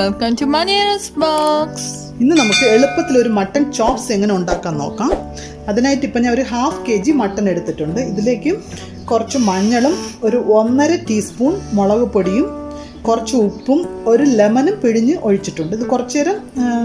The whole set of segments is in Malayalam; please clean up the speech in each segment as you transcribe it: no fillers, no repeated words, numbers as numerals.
welcome to Manera's box. ഇന്ന് നമുക്ക് എളുപ്പത്തിൽ ഒരു മട്ടൺ ചോപ്സ് എങ്ങനെ ഉണ്ടാക്കാൻ നോക്കാം. അതിനായിട്ട് ഇപ്പം ഞാൻ ഒരു 1/2 kg മട്ടൺ എടുത്തിട്ടുണ്ട്. ഇതിലേക്ക് കുറച്ച് മഞ്ഞളും ഒരു 1.5 ടീസ്പൂൺ മുളക് പൊടിയും കുറച്ച് ഉപ്പും ഒരു ലെമണും പിഴിഞ്ഞ് ഒഴിച്ചിട്ടുണ്ട്. ഇത് കുറച്ച് നേരം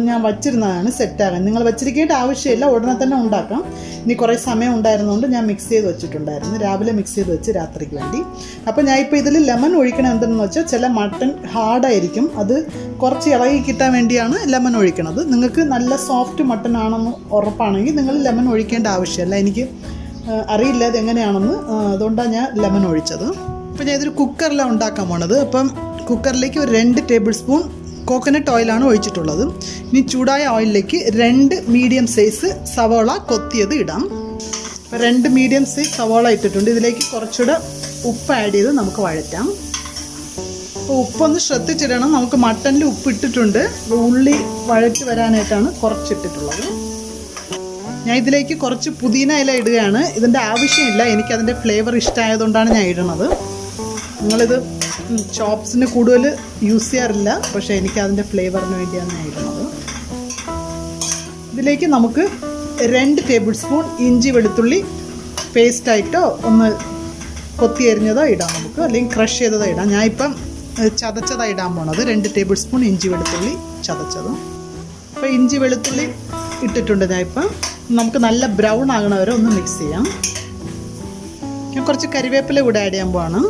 ഞാൻ വച്ചിരുന്നതാണ് സെറ്റാകാൻ. നിങ്ങൾ വച്ചിരിക്കേണ്ട ആവശ്യമില്ല, ഉടനെ തന്നെ ഉണ്ടാക്കാം. ഇനി കുറേ സമയം ഉണ്ടായിരുന്നതുകൊണ്ട് ഞാൻ മിക്സ് ചെയ്ത് വെച്ചിട്ടുണ്ടായിരുന്നു. രാവിലെ മിക്സ് ചെയ്ത് വെച്ച് രാത്രിക്ക് വേണ്ടി. അപ്പോൾ ഞാൻ ഇപ്പോൾ ഇതിൽ ലെമൺ ഒഴിക്കണം എന്തെന്ന് വെച്ചാൽ ചില മട്ടൺ ഹാർഡായിരിക്കും, അത് കുറച്ച് ഇളകി കിട്ടാൻ വേണ്ടിയാണ് ലെമൺ ഒഴിക്കണത്. നിങ്ങൾക്ക് നല്ല സോഫ്റ്റ് മട്ടൺ ആണെന്ന് ഉറപ്പാണെങ്കിൽ നിങ്ങൾ ലെമൺ ഒഴിക്കേണ്ട ആവശ്യമില്ല. എനിക്ക് അറിയില്ല അതെങ്ങനെയാണെന്ന്, അതുകൊണ്ടാണ് ഞാൻ ലെമൺ ഒഴിച്ചത്. അപ്പോൾ ഞാൻ ഇതൊരു കുക്കറിലാണ് ഉണ്ടാക്കാൻ പോണത്. അപ്പം കുക്കറിലേക്ക് ഒരു 2 ടേബിൾ സ്പൂൺ കോക്കനട്ട് ഓയിലാണ് ഒഴിച്ചിട്ടുള്ളത്. ഇനി ചൂടായ ഓയിലിലേക്ക് 2 മീഡിയം സൈസ് സവോള കൊത്തിയത് ഇടാം. അപ്പോൾ 2 മീഡിയം സൈസ് സവോള ഇട്ടിട്ടുണ്ട്. ഇതിലേക്ക് കുറച്ചുകൂടെ ഉപ്പ് ആഡ് ചെയ്ത് നമുക്ക് വഴറ്റാം. അപ്പോൾ ഉപ്പൊന്ന് ശ്രദ്ധിച്ചിടണം, നമുക്ക് മട്ടനിൽ ഉപ്പ് ഇട്ടിട്ടുണ്ട്. ഉള്ളി വഴറ്റി വരാനായിട്ടാണ് കുറച്ചിട്ടിട്ടുള്ളത്. ഞാൻ ഇതിലേക്ക് കുറച്ച് പുതിന ഇല ഇടുകയാണ്. ഇതിൻ്റെ ആവശ്യമില്ല, എനിക്കതിൻ്റെ ഫ്ലേവർ ഇഷ്ടമായതുകൊണ്ടാണ് ഞാൻ ഇടുന്നത്. നിങ്ങളിത് ചോപ്സിന് കൂടുതൽ യൂസ് ചെയ്യാറില്ല, പക്ഷേ എനിക്കതിൻ്റെ ഫ്ലേവറിന് വേണ്ടിയാണ് ഞാൻ ഇടുന്നത്. ഇതിലേക്ക് നമുക്ക് 2 ടേബിൾ സ്പൂൺ ഇഞ്ചി വെളുത്തുള്ളി പേസ്റ്റായിട്ടോ ഒന്ന് കൊത്തി അരിഞ്ഞതോ ഇടാം നമുക്ക്, അല്ലെങ്കിൽ ക്രഷ് ചെയ്തതോ ഇടാം. ഞാനിപ്പം ചതച്ചതാണ് ഇടാൻ പോണത്. 2 ടേബിൾ സ്പൂൺ ഇഞ്ചി വെളുത്തുള്ളി ചതച്ചതും. അപ്പോൾ ഇഞ്ചി വെളുത്തുള്ളി ഇട്ടിട്ടുണ്ട്. ഞാനിപ്പം നമുക്ക് നല്ല ബ്രൗൺ ആകണവരെ ഒന്ന് മിക്സ് ചെയ്യാം. ഞാൻ കുറച്ച് കരിവേപ്പില കൂടെ ആഡ് ചെയ്യാൻ പോവാണ്.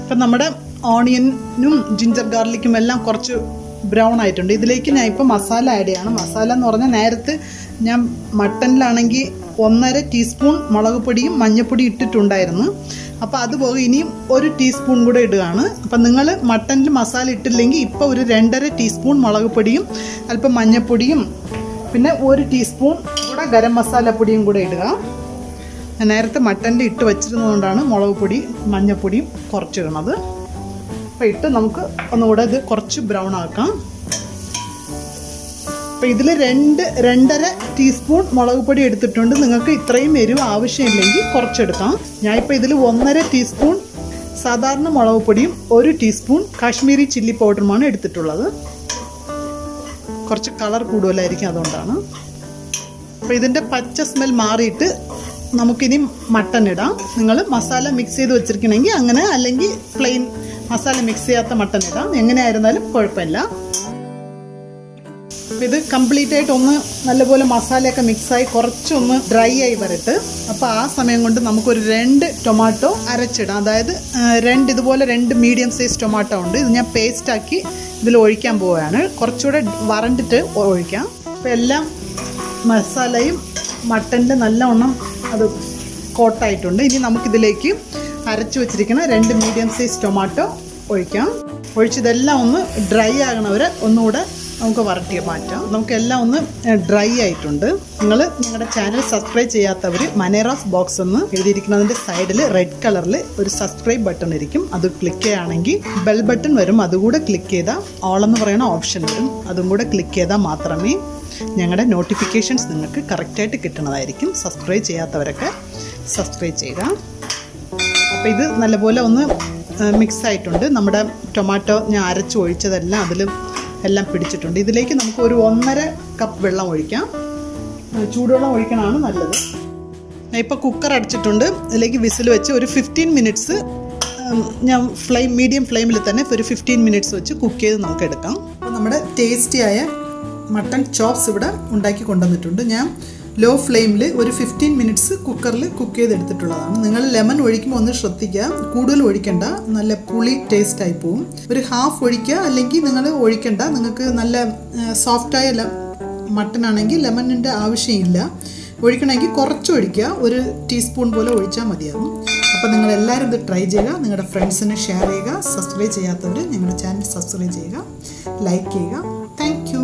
ഇപ്പം നമ്മുടെ ഓണിയനും ജിഞ്ചർ ഗാർലിക്കും എല്ലാം കുറച്ച് ബ്രൗൺ ആയിട്ടുണ്ട്. ഇതിലേക്ക് ഞാൻ ഇപ്പോൾ മസാല ആഡ് ചെയ്യണം. മസാല എന്ന് പറഞ്ഞാൽ നേരത്തെ ഞാൻ മട്ടനിലാണെങ്കിൽ 1.5 ടീസ്പൂൺ മുളക് പൊടിയും മഞ്ഞൾപ്പൊടിയും ഇട്ടിട്ടുണ്ടായിരുന്നു. അപ്പോൾ അതുപോലെ ഇനിയും 1 ടീസ്പൂൺ കൂടെ ഇടുകയാണ്. അപ്പം നിങ്ങൾ മട്ടനിൽ മസാല ഇട്ടില്ലെങ്കിൽ ഇപ്പോൾ ഒരു 2.5 ടീസ്പൂൺ മുളക് പൊടിയും അല്പം മഞ്ഞൾപ്പൊടിയും പിന്നെ 1 ടീസ്പൂൺ കൂടെ ഗരം മസാല പൊടിയും കൂടെ ഇടുക. ഞാൻ നേരത്തെ മട്ടനിൽ ഇട്ട് വെച്ചിരുന്നതുകൊണ്ടാണ് മുളക് പൊടി മഞ്ഞൾപ്പൊടിയും കുറച്ചിടണത്. അപ്പോൾ ഇട്ട് നമുക്ക് ഒന്നുകൂടെ ഇത് കുറച്ച് ബ്രൗൺ ആക്കാം. അപ്പോൾ ഇതിൽ 2.5 ടീസ്പൂൺ മുളക് പൊടി എടുത്തിട്ടുണ്ട്. നിങ്ങൾക്ക് ഇത്രയും എരിവ് ആവശ്യമില്ലെങ്കിൽ കുറച്ചെടുക്കാം. ഞാനിപ്പോൾ ഇതിൽ 1.5 ടീസ്പൂൺ സാധാരണ മുളക് പൊടിയും 1 ടീസ്പൂൺ കാശ്മീരി ചില്ലി പൗഡറുമാണ് എടുത്തിട്ടുള്ളത്. കുറച്ച് കളർ കൂടുതലായിരിക്കും, അതുകൊണ്ടാണ്. അപ്പോൾ ഇതിൻ്റെ പച്ച സ്മെൽ മാറിയിട്ട് നമുക്കിനി മട്ടൺ ഇടാം. നിങ്ങൾ മസാല മിക്സ് ചെയ്ത് വെച്ചിരിക്കണമെങ്കിൽ അങ്ങനെ, അല്ലെങ്കിൽ പ്ലെയിൻ മസാല മിക്സ് ചെയ്യാത്ത മട്ടൺ ഇടാം. എങ്ങനെയായിരുന്നാലും കുഴപ്പമില്ല. ഇത് കംപ്ലീറ്റ് ആയിട്ട് ഒന്ന് നല്ലപോലെ മസാലയൊക്കെ മിക്സായി കുറച്ചൊന്ന് ഡ്രൈ ആയി വരട്ട്. അപ്പോൾ ആ സമയം കൊണ്ട് നമുക്കൊരു 2 ടൊമാറ്റോ അരച്ചിടാം. അതായത് ഇതുപോലെ 2 മീഡിയം സൈസ് ടൊമാറ്റോ ഉണ്ട്. ഇത് ഞാൻ പേസ്റ്റാക്കി ഇതിൽ ഒഴിക്കാൻ പോവുകയാണ്. കുറച്ചുകൂടെ വരണ്ടിട്ട് ഒഴിക്കാം. അപ്പോൾ എല്ലാം മസാലയും മട്ടനിൽ നല്ലവണ്ണം അത് കോട്ടായിട്ടുണ്ട്. ഇനി നമുക്കിതിലേക്ക് അരച്ച് വെച്ചിരിക്കുന്ന 2 മീഡിയം സൈസ് ടൊമാറ്റോ ഒഴിക്കാം. ഒഴിച്ചിതെല്ലാം ഒന്ന് ഡ്രൈ ആകണവരെ ഒന്നുകൂടെ നമുക്ക് വരട്ടി മാറ്റാം. നമുക്കെല്ലാം ഒന്ന് ഡ്രൈ ആയിട്ടുണ്ട്. നിങ്ങളുടെ ചാനൽ സബ്സ്ക്രൈബ് ചെയ്യാത്തവർ മനേറാസ് ബോക്സ് എന്ന് എഴുതിയിരിക്കുന്നതിൻ്റെ സൈഡിൽ റെഡ് കളറിൽ ഒരു സബ്സ്ക്രൈബ് ബട്ടൺ ഇരിക്കും. അത് ക്ലിക്ക് ചെയ്യുകയാണെങ്കിൽ ബെൽ ബട്ടൺ വരും. അതുകൂടെ ക്ലിക്ക് ചെയ്താൽ ഓൾ എന്ന് പറയുന്ന ഓപ്ഷൻ വരും. അതും കൂടെ ക്ലിക്ക് ചെയ്താൽ മാത്രമേ ഞങ്ങളുടെ നോട്ടിഫിക്കേഷൻസ് നിങ്ങൾക്ക് കറക്റ്റായിട്ട് കിട്ടുന്നതായിരിക്കും. സബ്സ്ക്രൈബ് ചെയ്യാത്തവരൊക്കെ സബ്സ്ക്രൈബ് ചെയ്യുക. അപ്പോൾ ഇത് നല്ലപോലെ ഒന്ന് മിക്സ് ആയിട്ടുണ്ട്. നമ്മുടെ ടൊമാറ്റോ ഞാൻ അരച്ച് ഒഴിച്ചതെല്ലാം എല്ലാം പിടിച്ചിട്ടുണ്ട്. ഇതിലേക്ക് നമുക്ക് ഒരു 1.5 കപ്പ് വെള്ളം ഒഴിക്കാം. ചൂടുവെള്ളം ഒഴിക്കണതാണ് നല്ലത്. ഇപ്പോൾ കുക്കർ അടച്ചിട്ടുണ്ട്. ഇതിലേക്ക് വിസിൽ വെച്ച് ഒരു 15 മിനിറ്റ്സ് ഞാൻ മീഡിയം ഫ്ലെയിമിൽ തന്നെ ഒരു 15 മിനിറ്റ്സ് വെച്ച് കുക്ക് ചെയ്ത് നമുക്ക് എടുക്കാം. അപ്പോൾ നമ്മുടെ ടേസ്റ്റിയായ മട്ടൺ ചോപ്സ് ഇവിടെ ഉണ്ടാക്കി കൊണ്ടുവന്നിട്ടുണ്ട്. ഞാൻ ലോ ഫ്ലെയിമിൽ ഒരു 15 മിനിറ്റ്സ് കുക്കറിൽ കുക്ക് ചെയ്തെടുത്തിട്ടുള്ളതാണ്. നിങ്ങൾ ലെമൺ ഒഴിക്കുമ്പോൾ ഒന്ന് ശ്രദ്ധിക്കുക, കൂടുതൽ ഒഴിക്കണ്ട, നല്ല പുളി ടേസ്റ്റായി പോവും. ഒരു 1/2 ഒഴിക്കുക, അല്ലെങ്കിൽ നിങ്ങൾ ഒഴിക്കണ്ട. നിങ്ങൾക്ക് നല്ല സോഫ്റ്റായ മട്ടൺ ആണെങ്കിൽ ലെമണിൻ്റെ ആവശ്യമില്ല. ഒഴിക്കണമെങ്കിൽ കുറച്ച് ഒഴിക്കുക, 1 ടീസ്പൂൺ പോലെ ഒഴിച്ചാൽ മതിയാകും. അപ്പോൾ നിങ്ങളെല്ലാവരും ഇത് ട്രൈ ചെയ്യുക, നിങ്ങളുടെ ഫ്രണ്ട്സിന് ഷെയർ ചെയ്യുക. സബ്സ്ക്രൈബ് ചെയ്യാത്തവർ ഞങ്ങളുടെ ചാനൽ സബ്സ്ക്രൈബ് ചെയ്യുക, ലൈക്ക് ചെയ്യുക. Thank you.